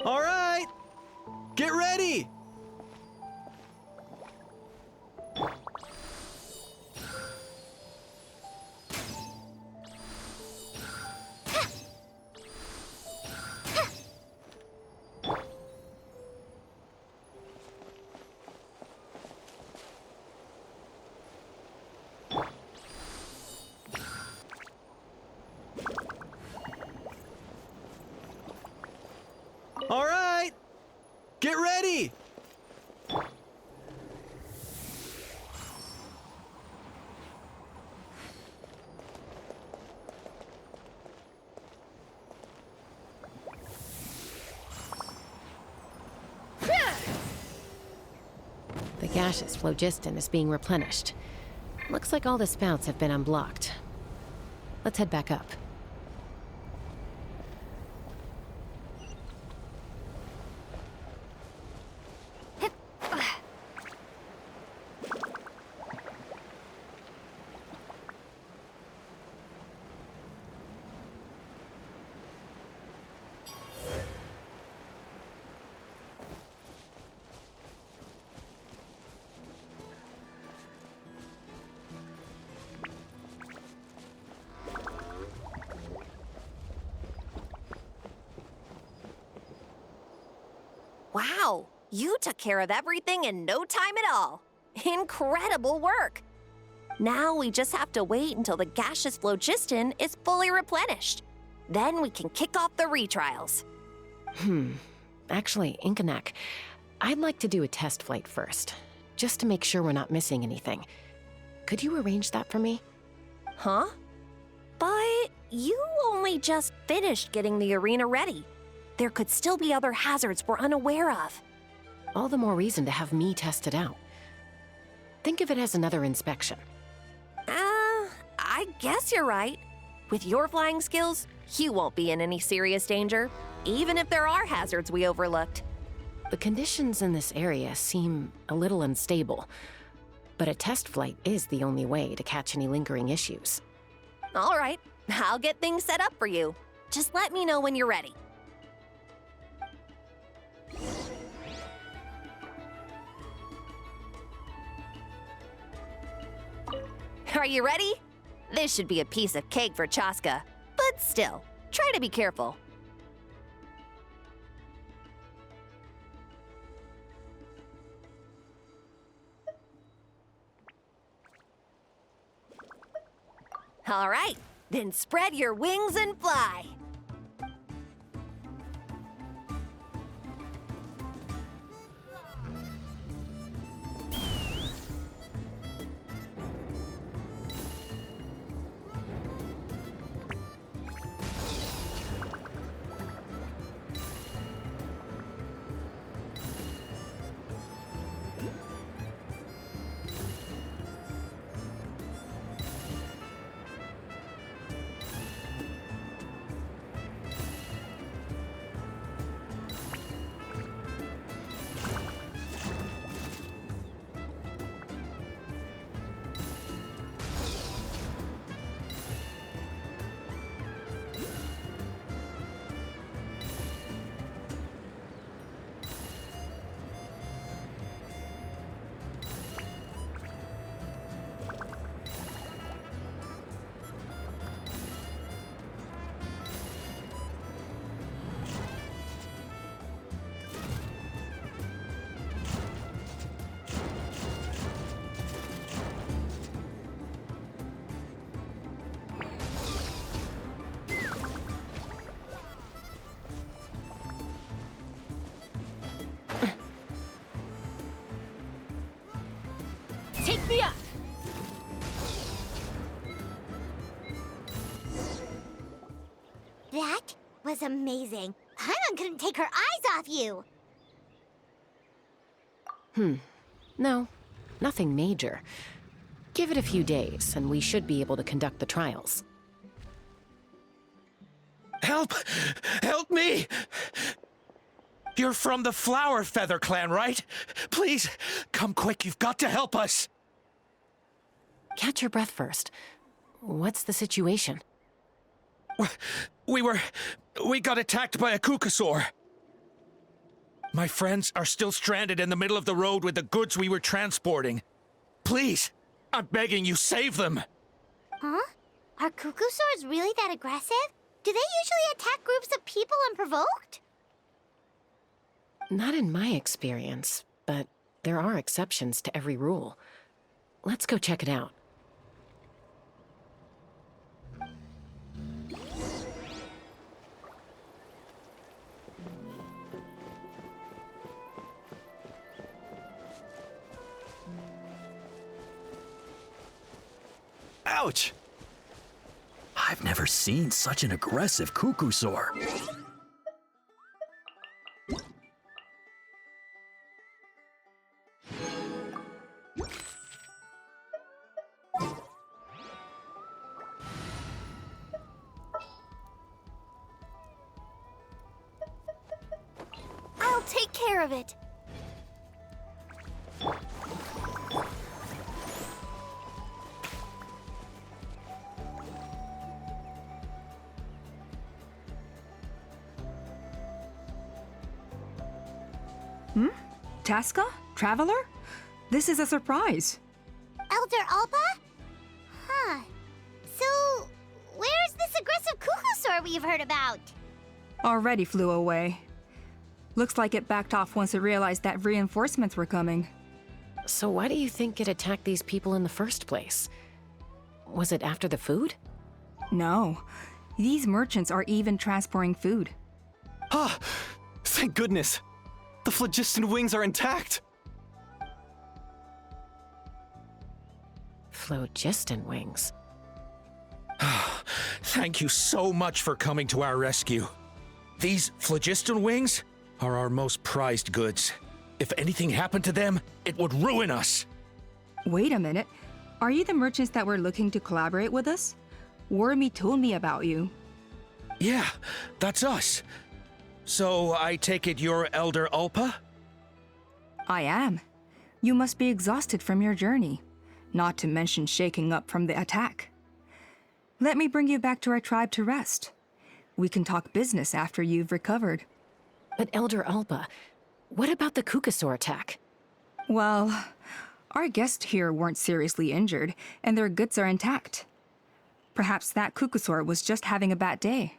All right! Get ready! All right! Get ready! The gaseous phlogiston is being replenished. Looks like all the spouts have been unblocked. Let's head back up. Wow, you took care of everything in no time at all. Incredible work. Now we just have to wait until the gaseous phlogiston is fully replenished. Then we can kick off the retrials. Actually, Inkanak, I'd like to do a test flight first, just to make sure we're not missing anything. Could you arrange that for me? Huh? But you only just finished getting the arena ready. There could still be other hazards we're unaware of. All the more reason to have me test it out. Think of it as another inspection. I guess you're right. With your flying skills, you won't be in any serious danger, even if there are hazards we overlooked. The conditions in this area seem a little unstable, but a test flight is the only way to catch any lingering issues. All right, I'll get things set up for you. Just let me know when you're ready. Are you ready? This should be a piece of cake for Chaska, but still, try to be careful. All right, then spread your wings and fly. Take me up! That was amazing. Paimon couldn't take her eyes off you. No, nothing major. Give it a few days, and we should be able to conduct the trials. Help! Help me! You're from the Flower Feather clan, right? Please, come quick, you've got to help us! Catch your breath first. What's the situation? We got attacked by a Kukasaur. My friends are still stranded in the middle of the road with the goods we were transporting. Please, I'm begging you, save them! Huh? Are Kukusaurs really that aggressive? Do they usually attack groups of people unprovoked? Not in my experience, but there are exceptions to every rule. Let's go check it out. Ouch! I've never seen such an aggressive Kukusaur. I'll take care of it. Tasca? Traveler? This is a surprise. Elder Alpa? Huh. So, where's this aggressive Kukusaur we've heard about? Already flew away. Looks like it backed off once it realized that reinforcements were coming. So why do you think it attacked these people in the first place? Was it after the food? No. These merchants are even transporting food. Ah! Thank goodness! The phlogiston wings are intact! Phlogiston wings. Thank you so much for coming to our rescue. These phlogiston wings are our most prized goods. If anything happened to them, it would ruin us. Wait a minute. Are you the merchants that were looking to collaborate with us? Wormy told me about you. Yeah, that's us. So I take it you're Elder Ulpa? I am. You must be exhausted from your journey, not to mention shaking up from the attack. Let me bring you back to our tribe to rest. We can talk business after you've recovered. But Elder Alba, what about the Kukusaur attack? Well, our guests here weren't seriously injured, and their goods are intact. Perhaps that Kukusaur was just having a bad day.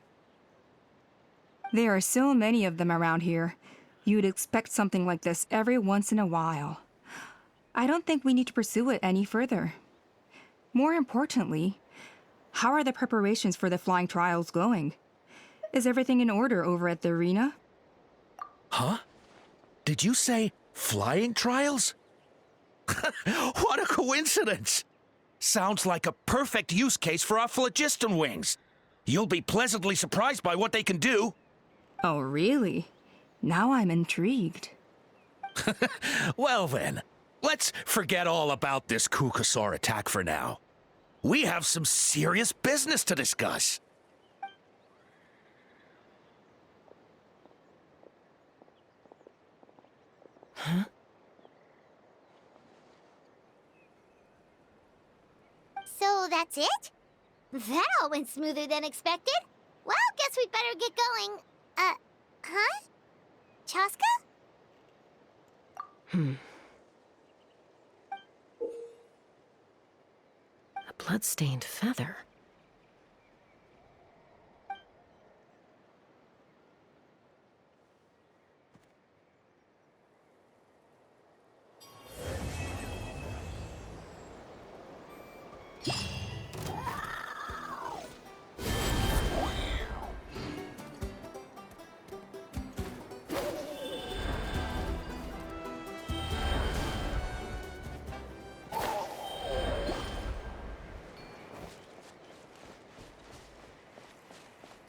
There are so many of them around here. You'd expect something like this every once in a while. I don't think we need to pursue it any further. More importantly, how are the preparations for the flying trials going? Is everything in order over at the arena? Huh? Did you say flying trials? What a coincidence! Sounds like a perfect use case for our phlogiston wings. You'll be pleasantly surprised by what they can do. Oh, really? Now I'm intrigued. Well then, let's forget all about this Kukusaur attack for now. We have some serious business to discuss. Huh? So that's it? That all went smoother than expected. Well, guess we'd better get going. Huh? Chaska? A blood-stained feather.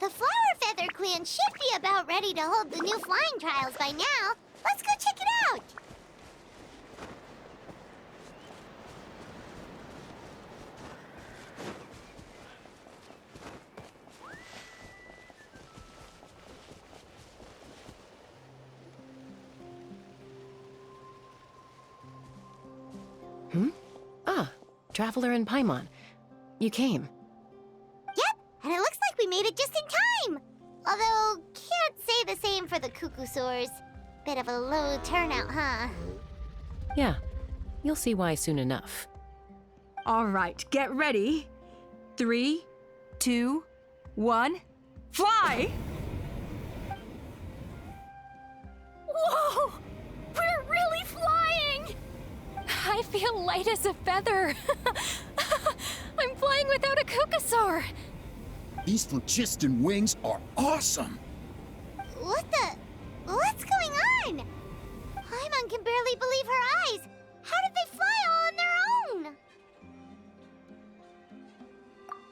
The Flower Feather Clan should be about ready to hold the new flying trials by now. Let's go check it out. Ah, Traveler and Paimon. You came. Yep, and it looks like we made it just in time. Although, can't say the same for the Kukusaurs. bit of a low turnout, huh? Yeah, you'll see why soon enough. All right, get ready. 3, 2, 1, fly! Whoa! We're really flying! I feel light as a feather. I'm flying without a Kukasaur. These phlogiston wings are awesome! What's going on? Paimon can barely believe her eyes. How did they fly all on their own?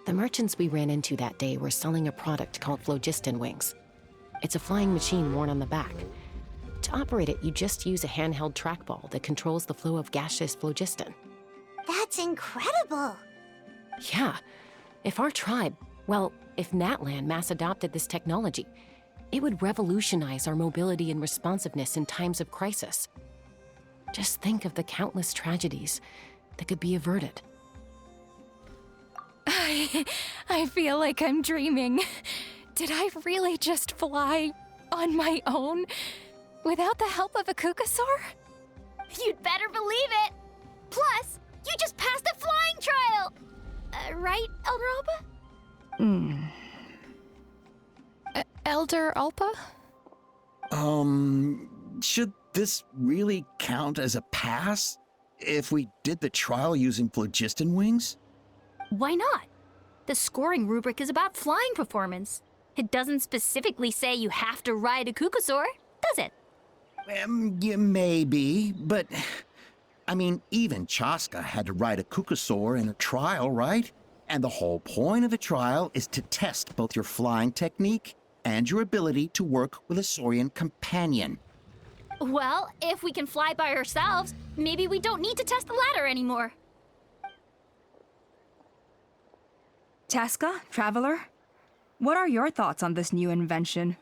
The merchants we ran into that day were selling a product called phlogiston wings. It's a flying machine worn on the back. To operate it, you just use a handheld trackball that controls the flow of gaseous phlogiston. That's incredible. Yeah, if our tribe, well, if Natlan mass adopted this technology, it would revolutionize our mobility and responsiveness in times of crisis. Just think of the countless tragedies that could be averted. I feel like I'm dreaming. Did I really just fly on my own without the help of a Kukasaur? You'd better believe it! Plus, you just passed the flying trial! Right, Elder Alba? Elder Alpa? Should this really count as a pass? If we did the trial using phlogiston wings? Why not? The scoring rubric is about flying performance. It doesn't specifically say you have to ride a Kukasaur, does it? Yeah, maybe, but... I mean, even Chaska had to ride a Kukasaur in a trial, right? And the whole point of the trial is to test both your flying technique and your ability to work with a Saurian companion. Well, if we can fly by ourselves, maybe we don't need to test the ladder anymore. Chaska, Traveler, what are your thoughts on this new invention?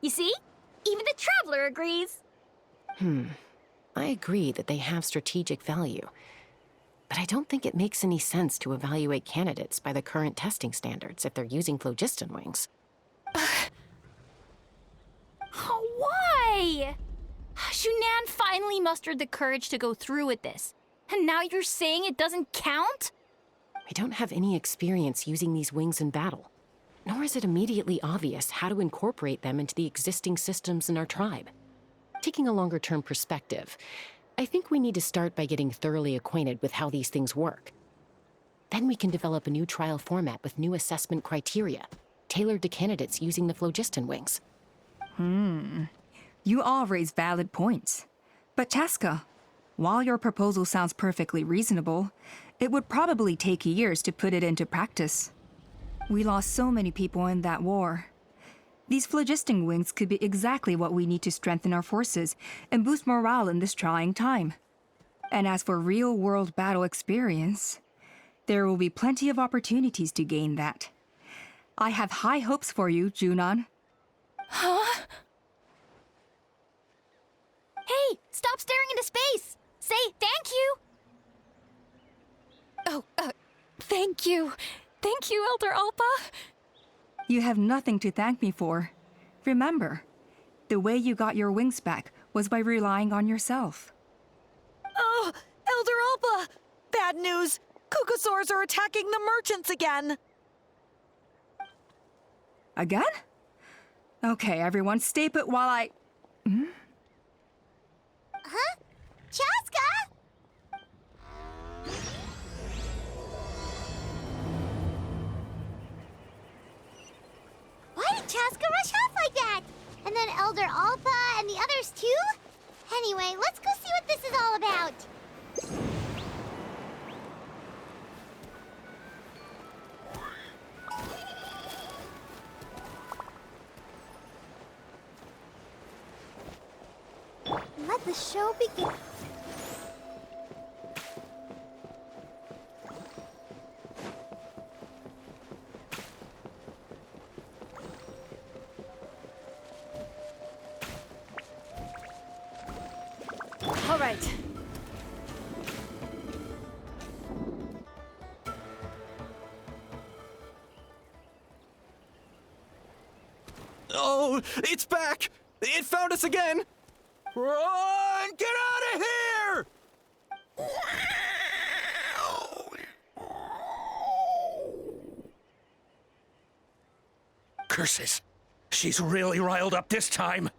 You see? Even the Traveler agrees. I agree that they have strategic value, but I don't think it makes any sense to evaluate candidates by the current testing standards if they're using phlogiston wings. Why? Shunan finally mustered the courage to go through with this. And now you're saying it doesn't count? We don't have any experience using these wings in battle, nor is it immediately obvious how to incorporate them into the existing systems in our tribe. Taking a longer-term perspective, I think we need to start by getting thoroughly acquainted with how these things work. Then we can develop a new trial format with new assessment criteria, tailored to candidates using the phlogiston wings. You all raise valid points. But Chaska, while your proposal sounds perfectly reasonable, it would probably take years to put it into practice. We lost so many people in that war. These phlogiston wings could be exactly what we need to strengthen our forces and boost morale in this trying time. And as for real-world battle experience, there will be plenty of opportunities to gain that. I have high hopes for you, Junon. Huh? Hey, stop staring into space! Say thank you! Oh, thank you. Thank you, Elder Alpa. You have nothing to thank me for. Remember, the way you got your wings back was by relying on yourself. Oh, Elder Alpa! Bad news! Kukasaurs are attacking the merchants again! Again? Okay, everyone, stay put while I... Huh? Chaska? Why did Chaska rush off like that? And then Elder Alpa and the others too? Anyway, let's go see what this is all about. Let the show begin. All right. Oh, it's back! It found us again! Run! Get out of here! Curses. She's really riled up this time.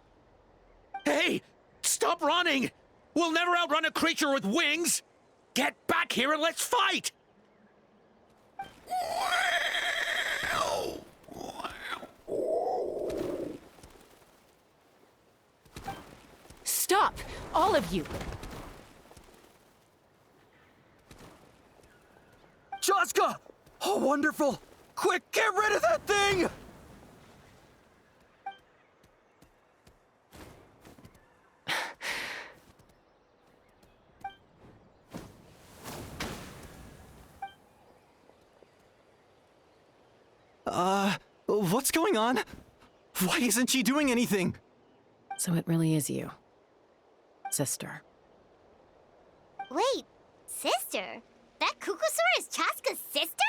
Hey! Stop running! We'll never outrun a creature with wings! Get back here and let's fight! Stop! All of you! Chaska! Oh, wonderful! Quick, get rid of that thing! What's going on? Why isn't she doing anything? So it really is you, sister. Wait, sister? That Kukusaur is Chaska's sister?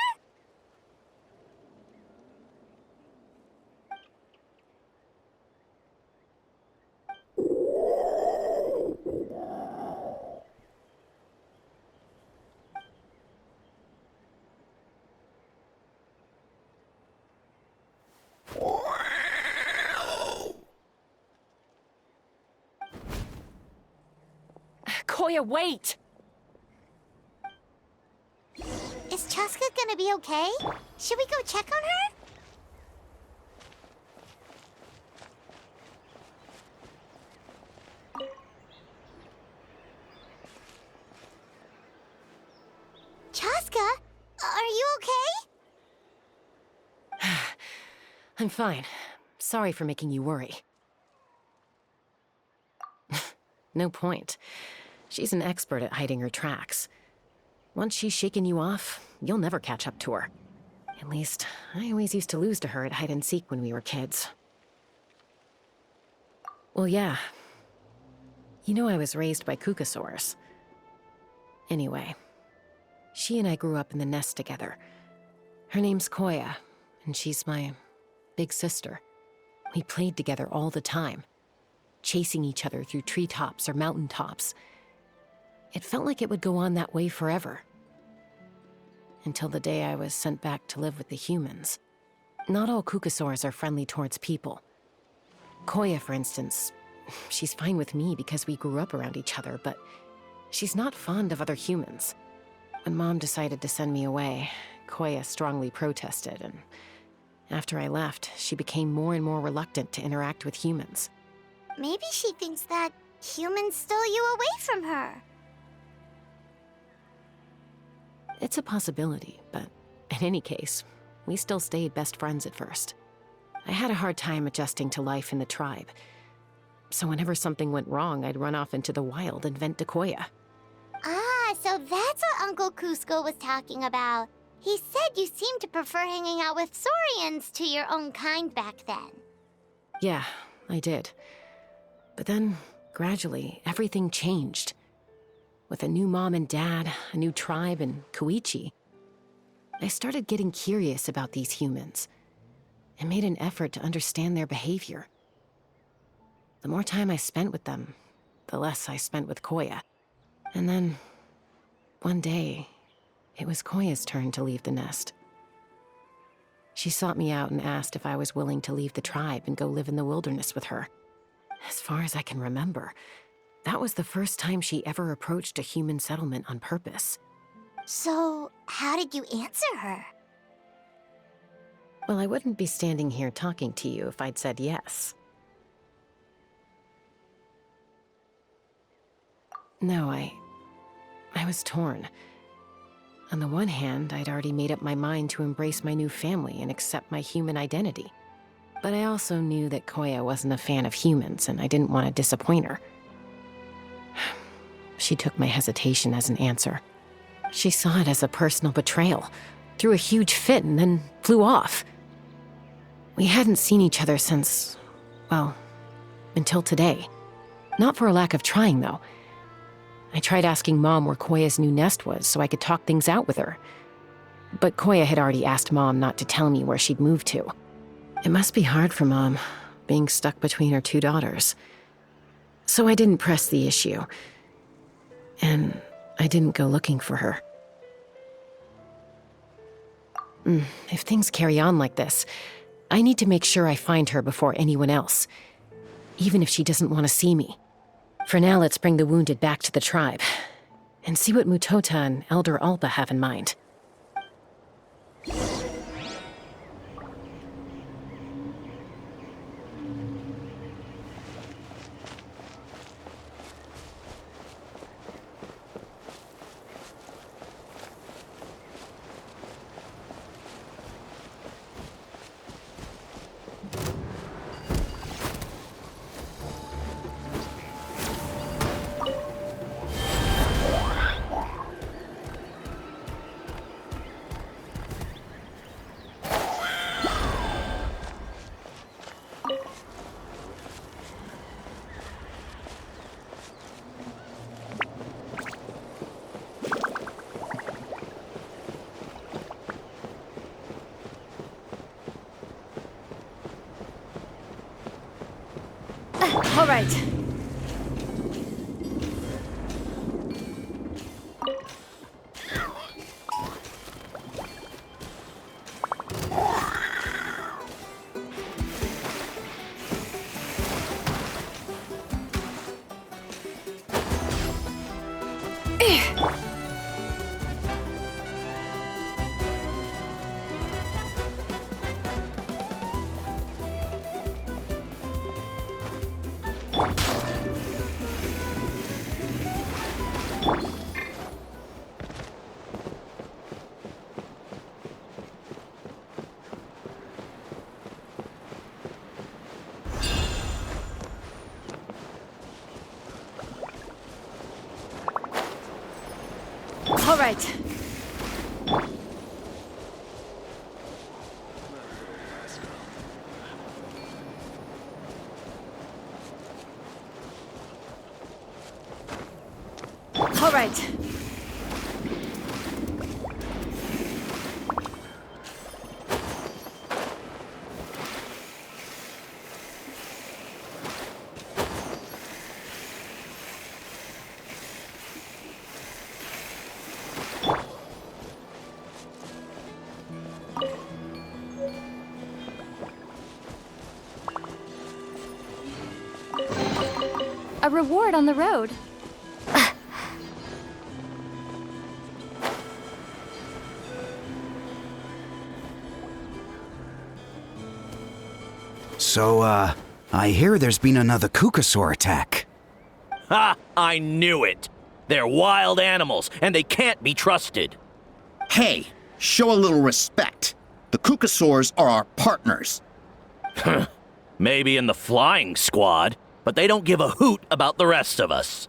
Koya, wait! Is Chaska gonna be okay? Should we go check on her? Chaska, are you okay? I'm fine. Sorry for making you worry. No point. She's an expert at hiding her tracks. Once she's shaken you off, you'll never catch up to her. At least, I always used to lose to her at hide-and-seek when we were kids. Well, yeah. You know I was raised by Kukusaurs. Anyway, she and I grew up in the nest together. Her name's Koya, and she's my big sister. We played together all the time, chasing each other through treetops or mountaintops. It felt like it would go on that way forever. Until the day I was sent back to live with the humans. Not all Kukusaurs are friendly towards people. Koya, for instance, she's fine with me because we grew up around each other, but she's not fond of other humans. When Mom decided to send me away, Koya strongly protested, and after I left, she became more and more reluctant to interact with humans. Maybe she thinks that humans stole you away from her. It's a possibility, but in any case, we still stayed best friends at first. I had a hard time adjusting to life in the tribe. So whenever something went wrong, I'd run off into the wild and vent to Koya. Ah, so that's what Uncle Cusco was talking about. He said you seemed to prefer hanging out with Saurians to your own kind back then. Yeah, I did. But then, gradually, everything changed. With a new mom and dad, a new tribe, and Koichi, I started getting curious about these humans and made an effort to understand their behavior. The more time I spent with them, the less I spent with Koya. And then, one day, it was Koya's turn to leave the nest. She sought me out and asked if I was willing to leave the tribe and go live in the wilderness with her. As far as I can remember, that was the first time she ever approached a human settlement on purpose. So, how did you answer her? Well, I wouldn't be standing here talking to you if I'd said yes. No, I was torn. On the one hand, I'd already made up my mind to embrace my new family and accept my human identity. But I also knew that Koya wasn't a fan of humans, and I didn't want to disappoint her. She took my hesitation as an answer. She saw it as a personal betrayal, threw a huge fit, and then flew off. We hadn't seen each other since, well, until today. Not for a lack of trying, though. I tried asking Mom where Koya's new nest was so I could talk things out with her. But Koya had already asked Mom not to tell me where she'd moved to. It must be hard for Mom, being stuck between her two daughters. So I didn't press the issue. And I didn't go looking for her. If things carry on like this, I need to make sure I find her before anyone else, even if she doesn't want to see me. For now, let's bring the wounded back to the tribe, and see what Mutota and Elder Alba have in mind. All right. All right. All right. A reward on the road. So, I hear there's been another Kukasaur attack. Ha! I knew it! They're wild animals, and they can't be trusted. Hey, show a little respect. The Kukasaurs are our partners. Maybe in the flying squad, but they don't give a hoot about the rest of us.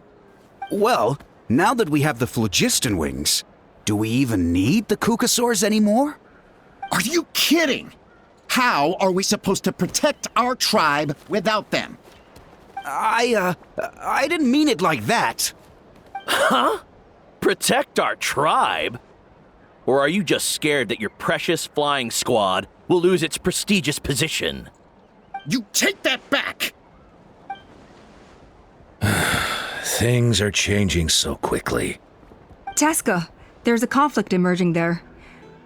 Well, now that we have the phlogiston wings, do we even need the Kukasaurs anymore? Are you kidding? How are we supposed to protect our tribe without them? I didn't mean it like that. Huh? Protect our tribe? Or are you just scared that your precious flying squad will lose its prestigious position? You take that back! Things are changing so quickly. Tasca, there's a conflict emerging there.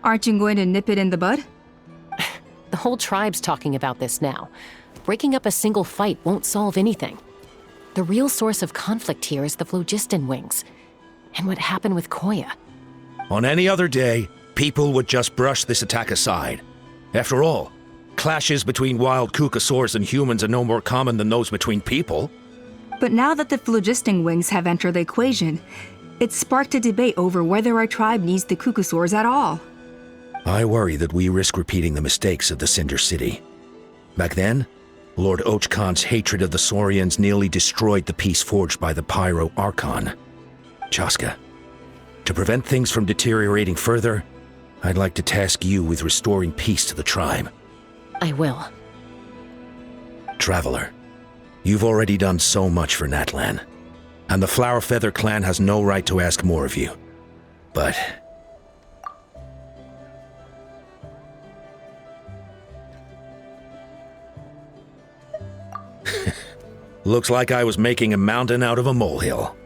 Aren't you going to nip it in the bud? The whole tribe's talking about this now. Breaking up a single fight won't solve anything. The real source of conflict here is the phlogiston wings. And what happened with Koya. On any other day, people would just brush this attack aside. After all, clashes between wild Kukasaurs and humans are no more common than those between people. But now that the phlogiston wings have entered the equation, it's sparked a debate over whether our tribe needs the Kukasaurs at all. I worry that we risk repeating the mistakes of the Cinder City. Back then, Lord Ochkon's hatred of the Saurians nearly destroyed the peace forged by the Pyro Archon. Chaska, to prevent things from deteriorating further, I'd like to task you with restoring peace to the tribe. I will. Traveler, you've already done so much for Natlan. And the Flower Feather clan has no right to ask more of you. But... looks like I was making a mountain out of a molehill.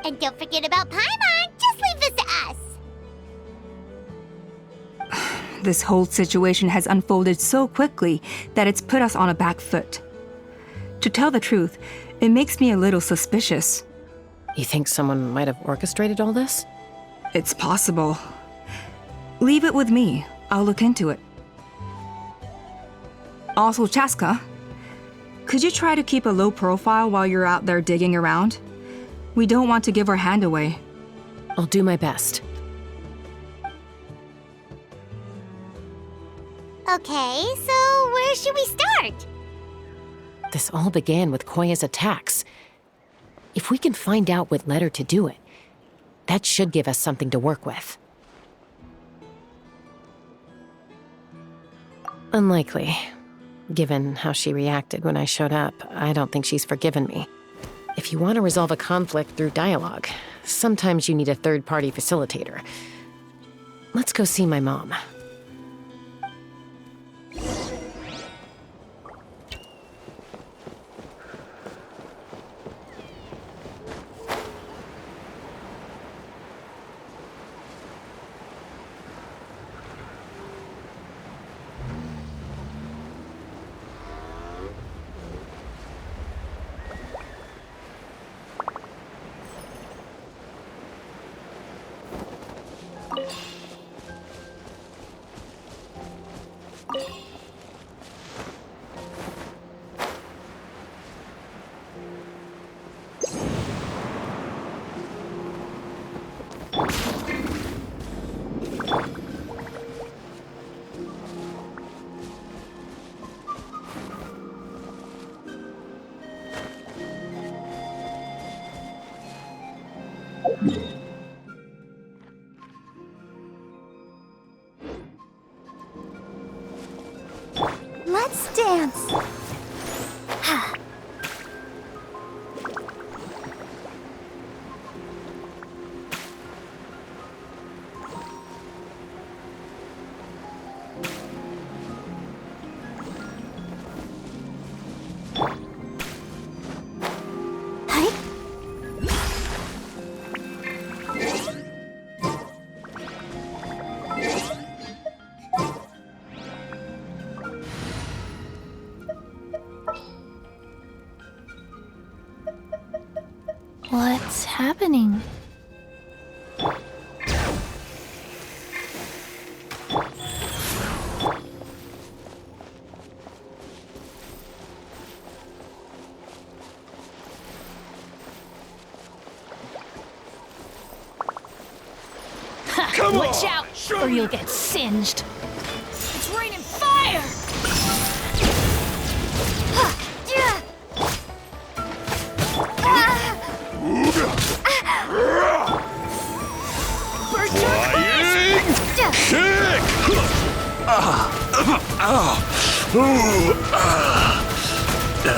And don't forget about Paimon. Just leave this to us. This whole situation has unfolded so quickly that it's put us on a back foot. To tell the truth, it makes me a little suspicious. You think someone might have orchestrated all this? It's possible. Leave it with me. I'll look into it. Also, Chaska, could you try to keep a low profile while you're out there digging around? We don't want to give our hand away. I'll do my best. Okay, so where should we start? This all began with Koya's attacks. If we can find out what led her to do it, that should give us something to work with. Unlikely. Given how she reacted when I showed up, I don't think she's forgiven me. If you want to resolve a conflict through dialogue, sometimes you need a third-party facilitator. Let's go see my mom. Let's dance. What's happening? Watch out, or you'll get singed. It's raining fire! Flying kick!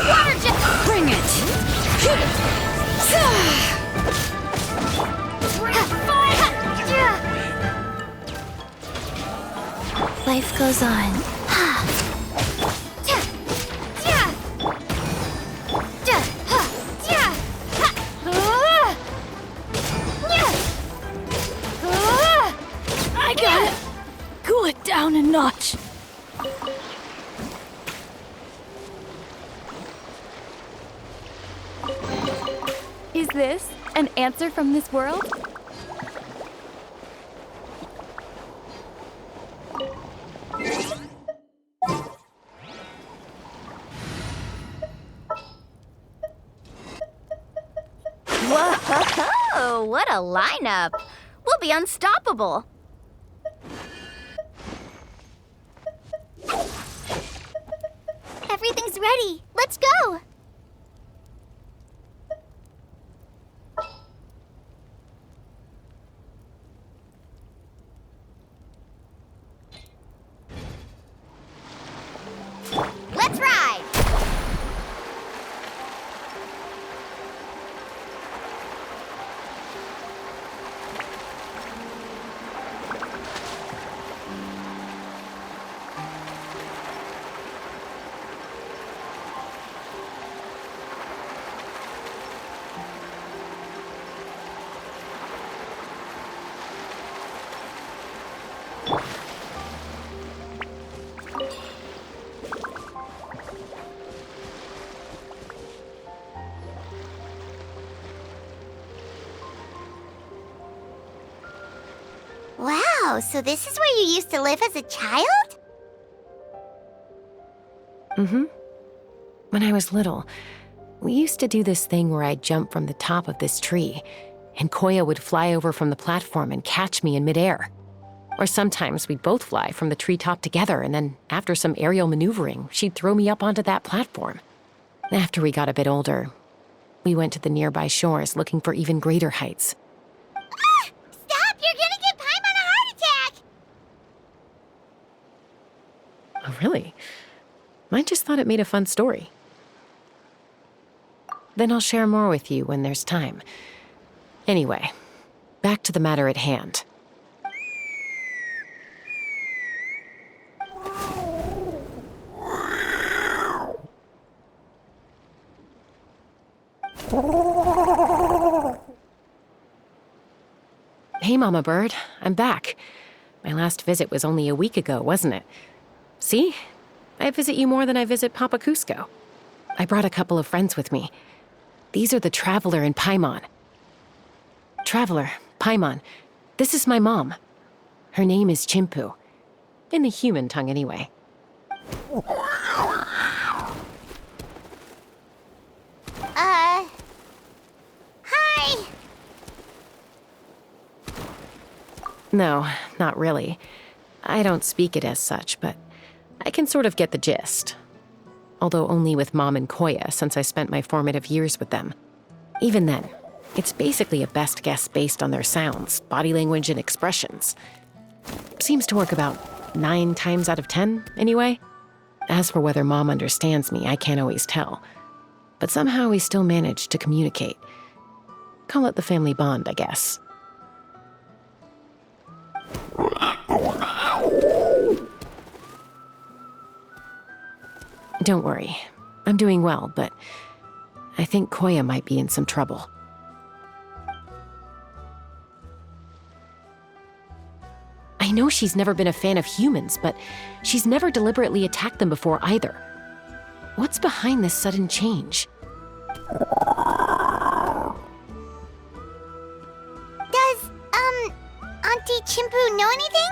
Water jet! Bring it! Life goes on. I gotta cool it down a notch. Is this an answer from this world? Whoa, what a lineup. We'll be unstoppable. Everything's ready. Let's go. Let's ride. Wow, so this is where you used to live as a child? Mm-hmm. When I was little, we used to do this thing where I'd jump from the top of this tree, and Koya would fly over from the platform and catch me in midair. Or sometimes we'd both fly from the treetop together, and then after some aerial maneuvering, she'd throw me up onto that platform. After we got a bit older, we went to the nearby shores looking for even greater heights. Ah! Stop! You're gonna give Paimon a heart attack! Oh, really? I just thought it made a fun story. Then I'll share more with you when there's time. Anyway, back to the matter at hand. Hey, Mama Bird, I'm back. My last visit was only a week ago, wasn't it? See? I visit you more than I visit Papa Cusco. I brought a couple of friends with me. These are the Traveler and Paimon. Traveler, Paimon, this is my mom. Her name is Chimpu. In the human tongue, anyway. Hi! No, not really. I don't speak it as such, but I can sort of get the gist. Although only with Mom and Koya, since I spent my formative years with them. Even then, it's basically a best guess based on their sounds, body language, and expressions. Seems to work about 9 times out of 10, anyway. As for whether Mom understands me, I can't always tell. But somehow we still manage to communicate. Call it the family bond, I guess. Don't worry. I'm doing well, but I think Koya might be in some trouble. I know she's never been a fan of humans, but she's never deliberately attacked them before either. What's behind this sudden change? Does, Auntie Chimpu know anything?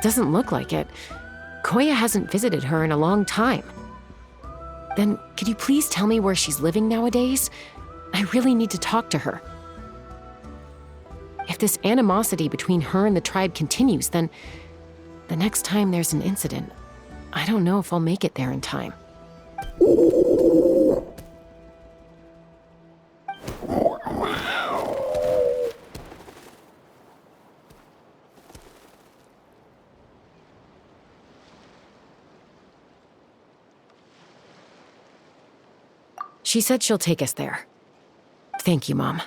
Doesn't look like it. Koya hasn't visited her in a long time. Then, could you please tell me where she's living nowadays? I really need to talk to her. If this animosity between her and the tribe continues, then the next time there's an incident, I don't know if I'll make it there in time. She said she'll take us there. Thank you, Mom.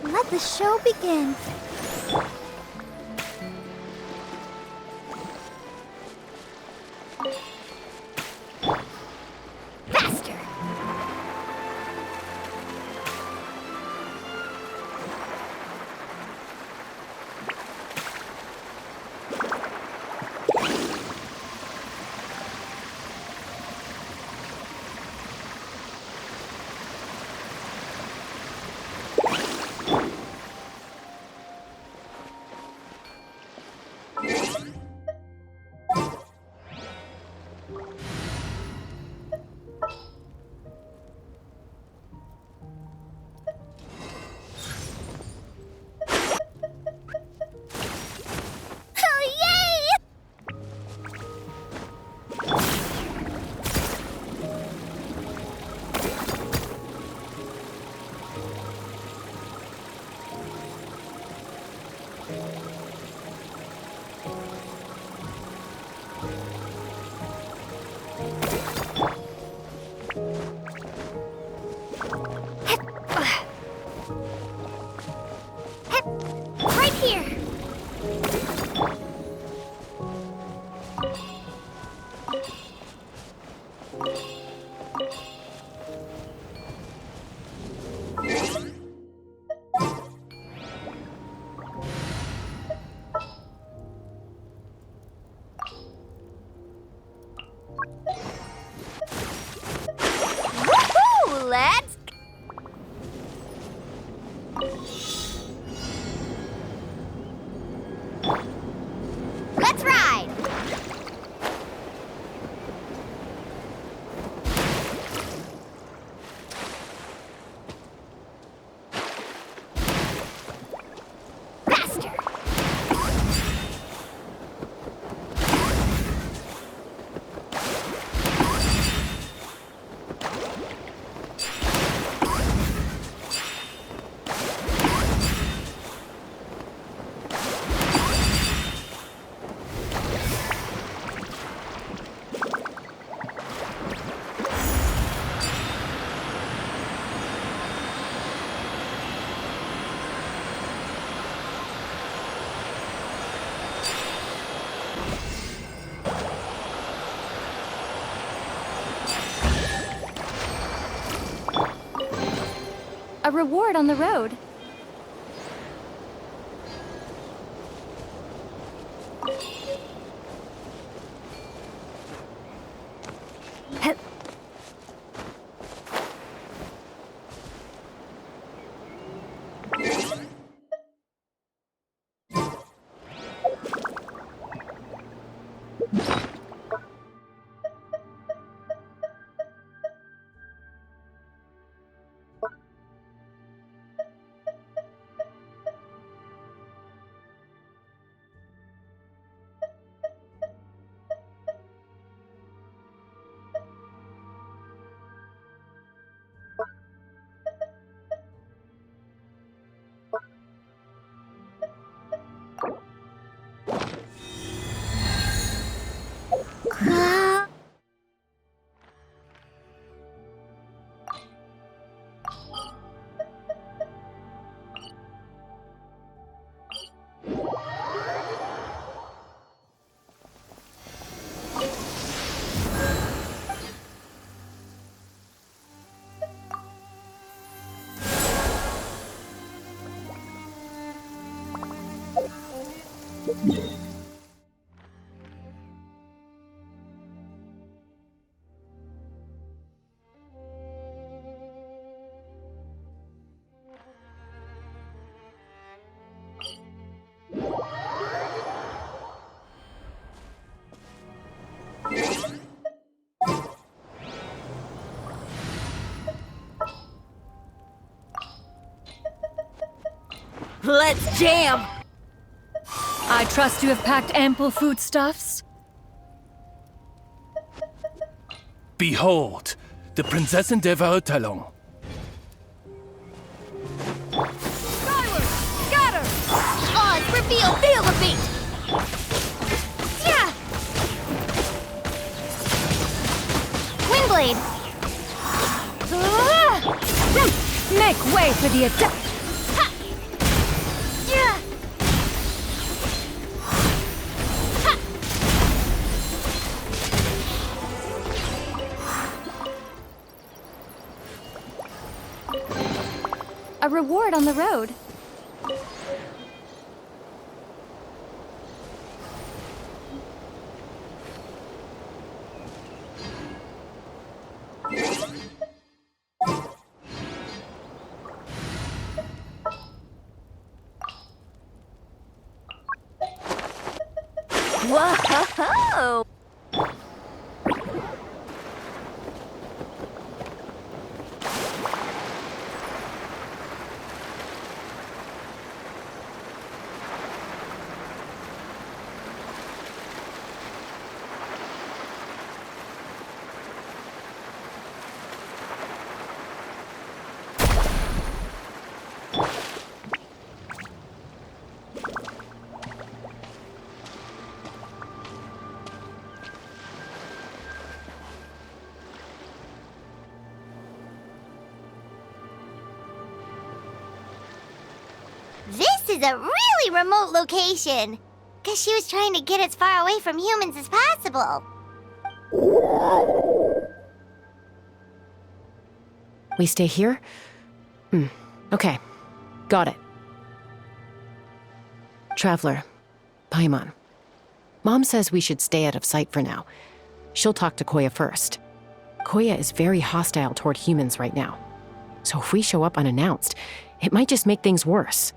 Let the show begin. Faster! Right here. A reward on the road. Let's jam! I trust you have packed ample foodstuffs. Behold, the Prinzessin der Verurteilung. Skyward! Scatter! Oz, reveal! Feel the beat! Yeah! Windblade! Make way for the attack! Yeah! A reward on the road. Whoa! This is a really remote location. Guess she was trying to get as far away from humans as possible. We stay here? Okay. Got it. Traveler, Paimon. Mom says we should stay out of sight for now. She'll talk to Koya first. Koya is very hostile toward humans right now. So if we show up unannounced, it might just make things worse.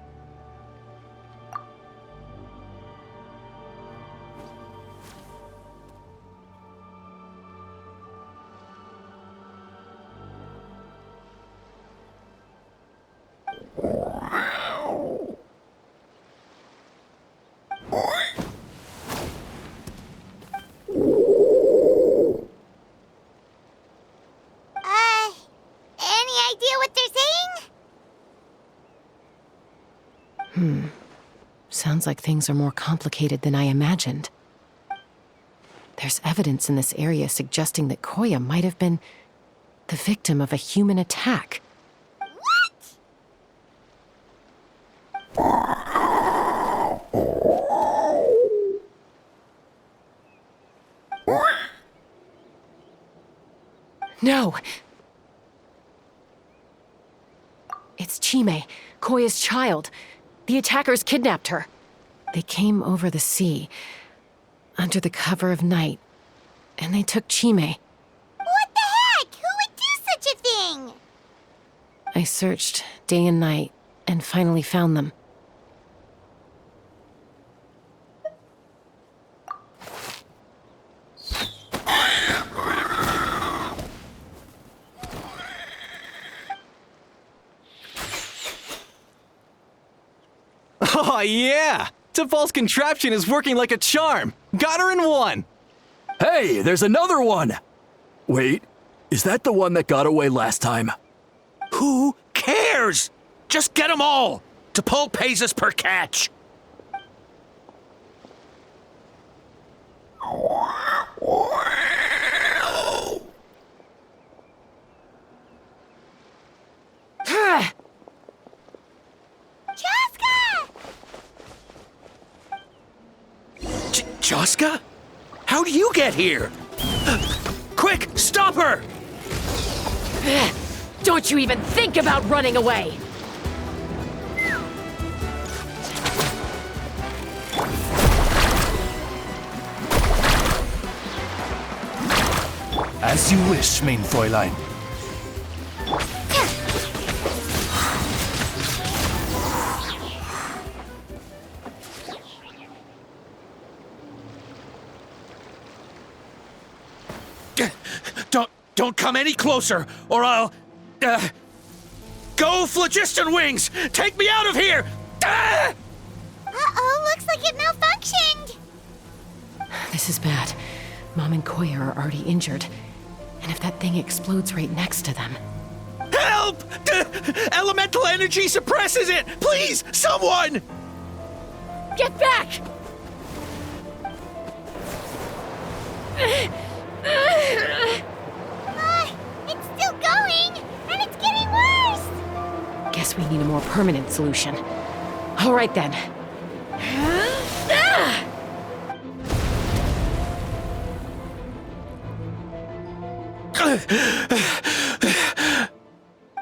Any idea what they're saying? Sounds like things are more complicated than I imagined. There's evidence in this area suggesting that Koya might have been the victim of a human attack. No! It It's Chime, Koya's child. The attackers kidnapped her. They came over the sea, under the cover of night, and they took Chime. What the heck? Who would do such a thing? I searched day and night, and finally found them. Oh, yeah! T'Pol's contraption is working like a charm! Got her in one! Hey, there's another one! Wait, is that the one that got away last time? Who cares? Just get them all. T'Pol pays us per catch. Joska? How do you get here? Quick, stop her! Don't you even think about running away! As you wish, mein Fräulein. Don't come any closer, or I'll... Go, Phlogiston Wings! Take me out of here! Uh-oh, looks like it malfunctioned. This is bad. Mom and Koya are already injured. And if that thing explodes right next to them... Help! Elemental energy suppresses it! Please, someone! Get back! It's still going, and it's getting worse. Guess we need a more permanent solution. All right then.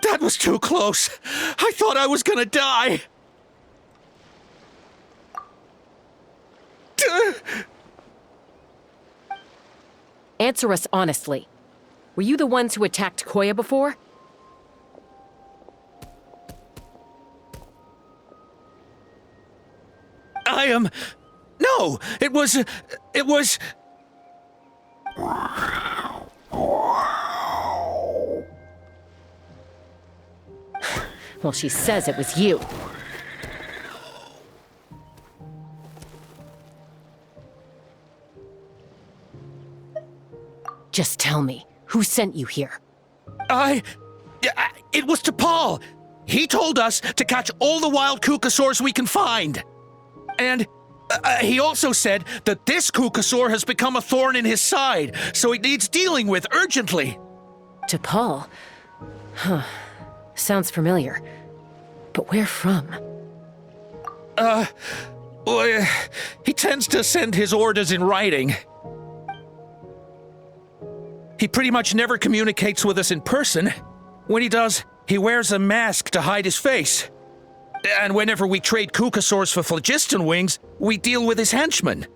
That was too close. I thought I was gonna die. Answer us honestly. Were you the ones who attacked Koya before? I am... No! It was... Well, she says it was you. Just tell me, who sent you here? It was T'Pol. He told us to catch all the wild Kukasaurs we can find. And he also said that this Kukasaur has become a thorn in his side, so it needs dealing with urgently. T'Pol? Huh. Sounds familiar. But where from? Well, he tends to send his orders in writing. He pretty much never communicates with us in person. When he does, he wears a mask to hide his face. And whenever we trade Kukasaurs for Phlogiston Wings, we deal with his henchmen.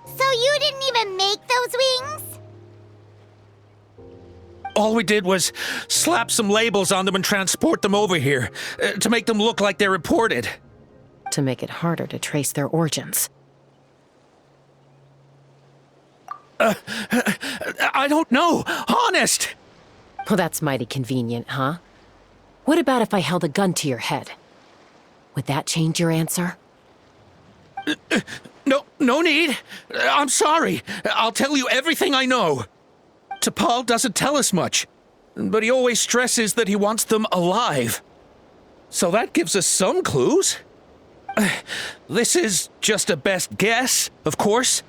So you didn't even make those wings? All we did was slap some labels on them and transport them over here, to make them look like they're imported. To make it harder to trace their origins. I don't know, honest! Well, that's mighty convenient, huh? What about if I held a gun to your head? Would that change your answer? No need. I'm sorry. I'll tell you everything I know. T'Pol doesn't tell us much, but he always stresses that he wants them alive. So that gives us some clues. This is just a best guess, of course,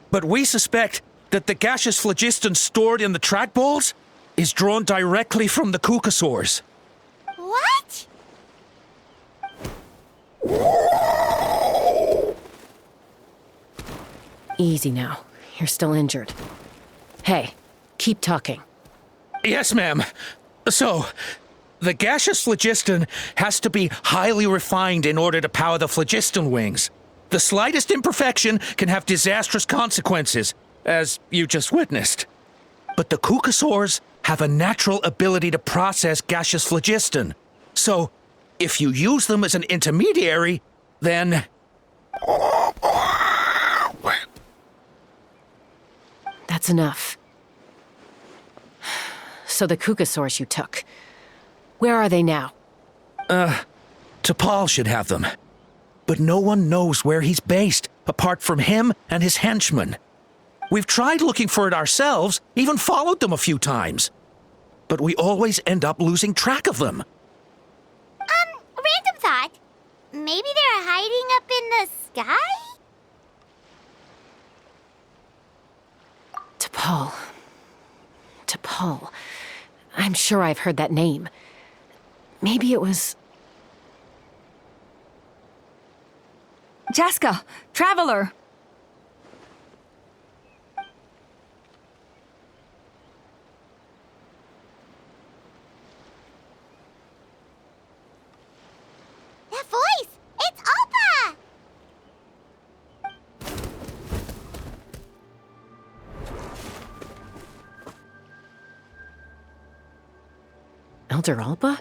but we suspect that the gaseous phlogiston stored in the track balls is drawn directly from the Kukasaurs. What? Easy now. You're still injured. Hey, keep talking. Yes, ma'am. So, The gaseous phlogiston has to be highly refined in order to power the phlogiston wings. The slightest imperfection can have disastrous consequences, as you just witnessed. But the Kukasaurs have a natural ability to process gaseous phlogiston. So, if you use them as an intermediary, then... That's enough. So the Kukasaurs you took, where are they now? T'Pol should have them. But no one knows where he's based, apart from him and his henchmen. We've tried looking for it ourselves, even followed them a few times. But we always end up losing track of them. Random thought. Maybe they're hiding up in the sky? T'Pol. T'Pol. I'm sure I've heard that name. Maybe it was... Jaska, Traveler! That voice! It's Alpa! Elder Alpa?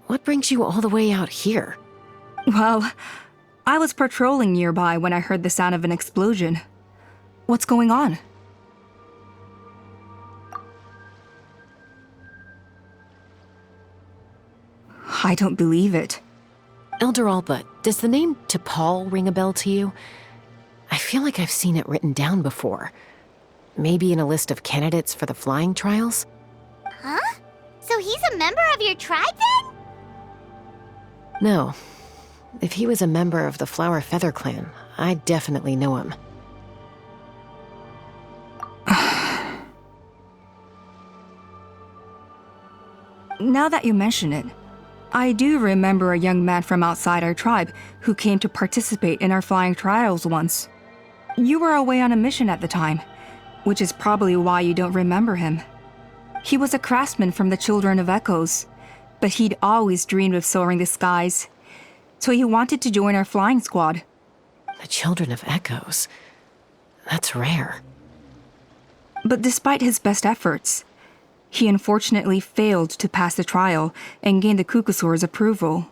What brings you all the way out here? Well, I was patrolling nearby when I heard the sound of an explosion. What's going on? I don't believe it. Elder Alpa, does the name T'Pol ring a bell to you? I feel like I've seen it written down before. Maybe in a list of candidates for the flying trials? Huh? So he's a member of your tribe then? No. If he was a member of the Flower Feather clan, I'd definitely know him. Now that you mention it, I do remember a young man from outside our tribe who came to participate in our flying trials once. You were away on a mission at the time, which is probably why you don't remember him. He was a craftsman from the Children of Echoes, but he'd always dreamed of soaring the skies, so he wanted to join our flying squad. The Children of Echoes? That's rare. But despite his best efforts, he unfortunately failed to pass the trial and gain the Kukasaur's approval.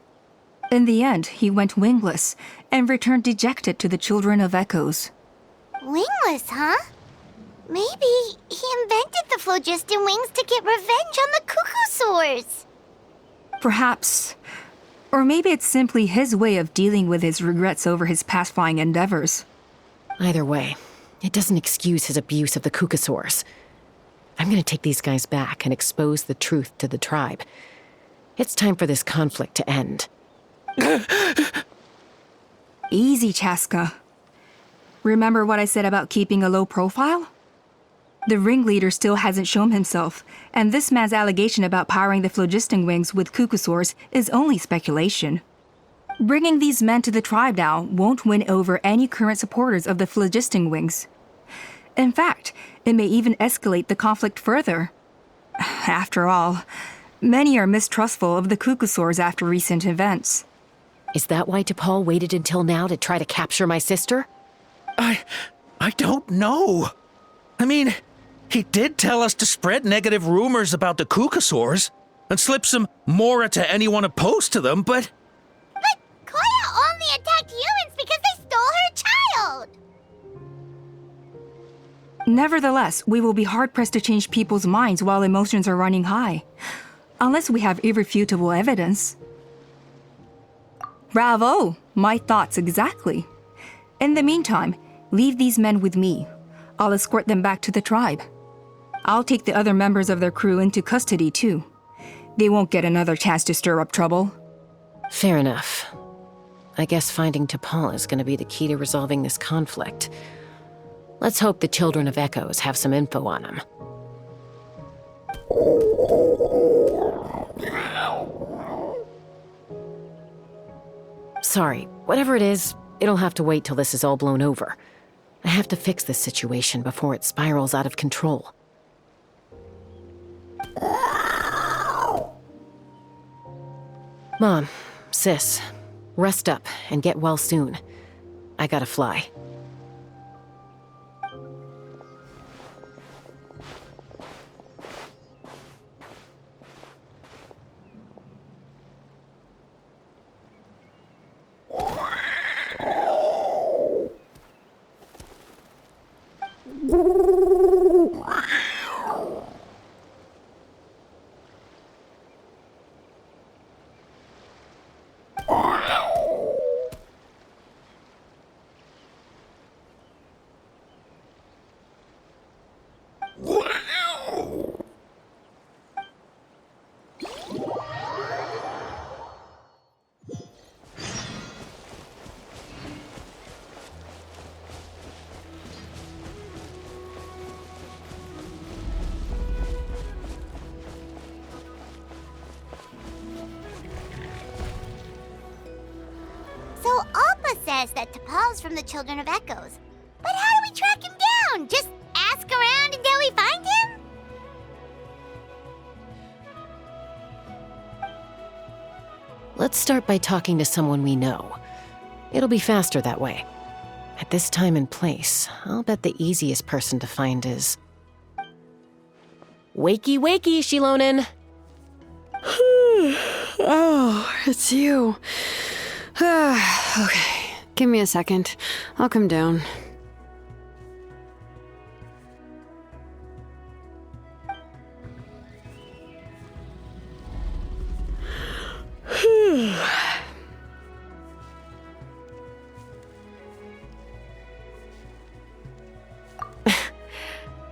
In the end, he went wingless and returned dejected to the Children of Echoes. Wingless, huh? Maybe he invented the phlogiston wings to get revenge on the Kukasaurs. Perhaps. Or maybe it's simply his way of dealing with his regrets over his past flying endeavors. Either way, it doesn't excuse his abuse of the Kukasaurs. I'm gonna take these guys back and expose the truth to the tribe. It's time for this conflict to end. Easy, Chaska. Remember what I said about keeping a low profile? The ringleader still hasn't shown himself, and this man's allegation about powering the phlogiston wings with Kukasaurs is only speculation. Bringing these men to the tribe now won't win over any current supporters of the phlogiston wings. In fact, it may even escalate the conflict further. After all, many are mistrustful of the Kukasaurs after recent events. Is that why T'Pol waited until now to try to capture my sister? I don't know. I mean, he did tell us to spread negative rumors about the Kukasaurs and slip some Mora to anyone opposed to them, but... But Koya only attacked humans because they stole her child! Nevertheless, we will be hard-pressed to change people's minds while emotions are running high. Unless we have irrefutable evidence. Bravo! My thoughts exactly. In the meantime, leave these men with me. I'll escort them back to the tribe. I'll take the other members of their crew into custody, too. They won't get another chance to stir up trouble. Fair enough. I guess finding T'Pol is gonna be the key to resolving this conflict. Let's hope the Children of Echoes have some info on him. Sorry, whatever it is, it'll have to wait till this is all blown over. I have to fix this situation before it spirals out of control. Mom, sis, rest up and get well soon. I gotta fly. So Alpa says that T'Pol's from the Children of Echoes. But how do we track him down? Just ask around until we find him? Let's start by talking to someone we know. It'll be faster that way. At this time and place, I'll bet the easiest person to find is... Wakey, wakey, Shilonen! Oh, it's you. Okay, give me a second. I'll come down.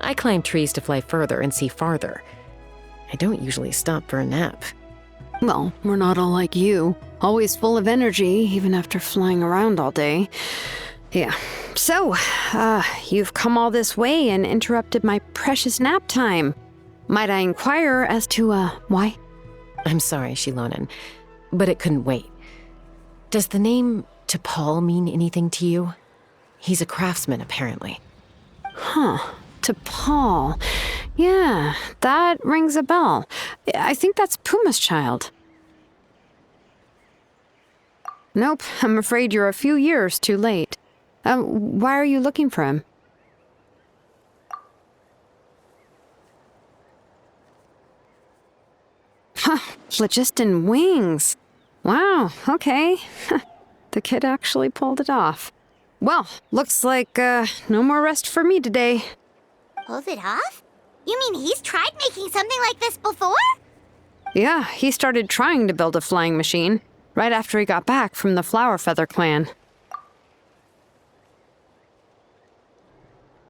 I climb trees to fly further and see farther. I don't usually stop for a nap. Well, we're not all like you. Always full of energy, even after flying around all day. Yeah. So, you've come all this way and interrupted my precious nap time. Might I inquire as to, why? I'm sorry, Shilonen, but it couldn't wait. Does the name T'Pol mean anything to you? He's a craftsman, apparently. Huh. T'Pol. Yeah, that rings a bell. I think that's Puma's child. Nope, I'm afraid you're a few years too late. Why are you looking for him? Huh, phlogiston wings. Wow, okay. The kid actually pulled it off. Well, looks like, no more rest for me today. Pulled it off? You mean he's tried making something like this before? Yeah, he started trying to build a flying machine right after he got back from the Flower Feather clan.